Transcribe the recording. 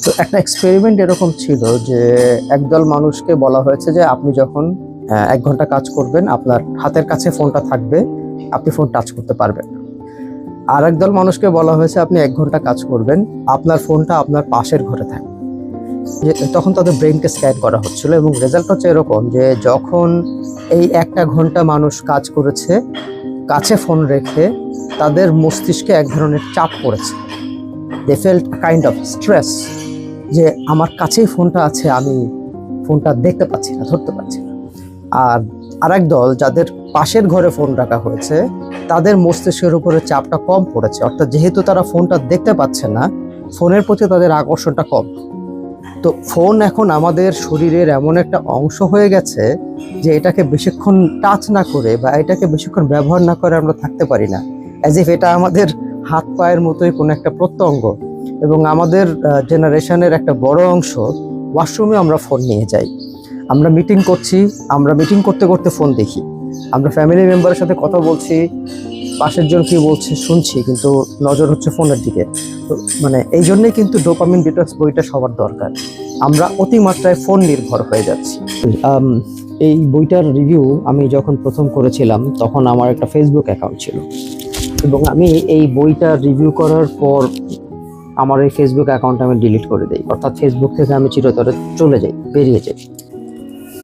তো একটা এক্সপেরিমেন্ট এরকম ছিল যে একদল মানুষকে বলা হয়েছে যে আপনি যখন 1 ঘন্টা কাজ করবেন আপনার হাতের কাছে ফোনটা থাকবে, আপনি ফোন টাচ করতে পারবেন। আর একদল মানুষকে বলা হয়েছে আপনি 1 ঘন্টা কাজ করবেন, আপনার ফোনটা আপনার পাশের ঘরে থাকবে। যে তখন তাদের ব্রেনকে স্ক্যান করা হচ্ছিল এবং রেজাল্ট হচ্ছে এরকম যে যখন এই 1টা ঘন্টা মানুষ কাজ করেছে কাছে ফোন রেখে, তাদের মস্তিষ্কে এক ধরনের চাপ পড়েছে। দে ফেল্ট কাইন্ড অফ স্ট্রেস, যে আমার কাছেই ফোনটা আছে, আমি ফোনটা দেখতে পাচ্ছি না, ধরতে পারছি না। আর আরেক দল যাদের পাশের ঘরে ফোন রাখা হয়েছে, তাদের মস্তিষ্কের উপরে চাপটা কম পড়েছে, অর্থাৎ যেহেতু তারা ফোনটা দেখতে পাচ্ছে না, ফোনের প্রতি তাদের আকর্ষণটা কম। তো ফোন এখন আমাদের শরীরের এমন একটা অংশ হয়ে গেছে যে এটাকে বেশিক্ষণ টাচ না করে বা এটাকে বেশিক্ষণ ব্যবহার না করে আমরা থাকতে পারি না, অ্যাজ ইফ এটা আমাদের হাত পায়ের মতোই কোনো একটা প্রত্যঙ্গ। এবং আমাদের জেনারেশনের একটা বড় অংশ ওয়াশরুমে আমরা ফোন নিয়ে যাই। আমরা মিটিং করছি, আমরা মিটিং করতে করতে ফোন দেখি। আমরা ফ্যামিলি মেম্বারের সাথে কথা বলছি, পাশের জন কি বলছে শুনছি, কিন্তু নজর হচ্ছে ফোনের দিকে। তো মানে এই জন্যই কিন্তু ডোপামিন ডিটক্স বইটা সবার দরকার। আমরা অতিমাত্রায় ফোন নির্ভর হয়ে যাচ্ছি। এই বইটার রিভিউ আমি যখন প্রথম করেছিলাম তখন আমার একটা ফেসবুক অ্যাকাউন্ট ছিল, এবং আমি এই বইটা রিভিউ করার পর আমার এই ফেসবুক অ্যাকাউন্ট আমি ডিলিট করে দিই, অর্থাৎ ফেসবুক থেকে আমি চিরতরে চলে যাই, বেরিয়ে যাই।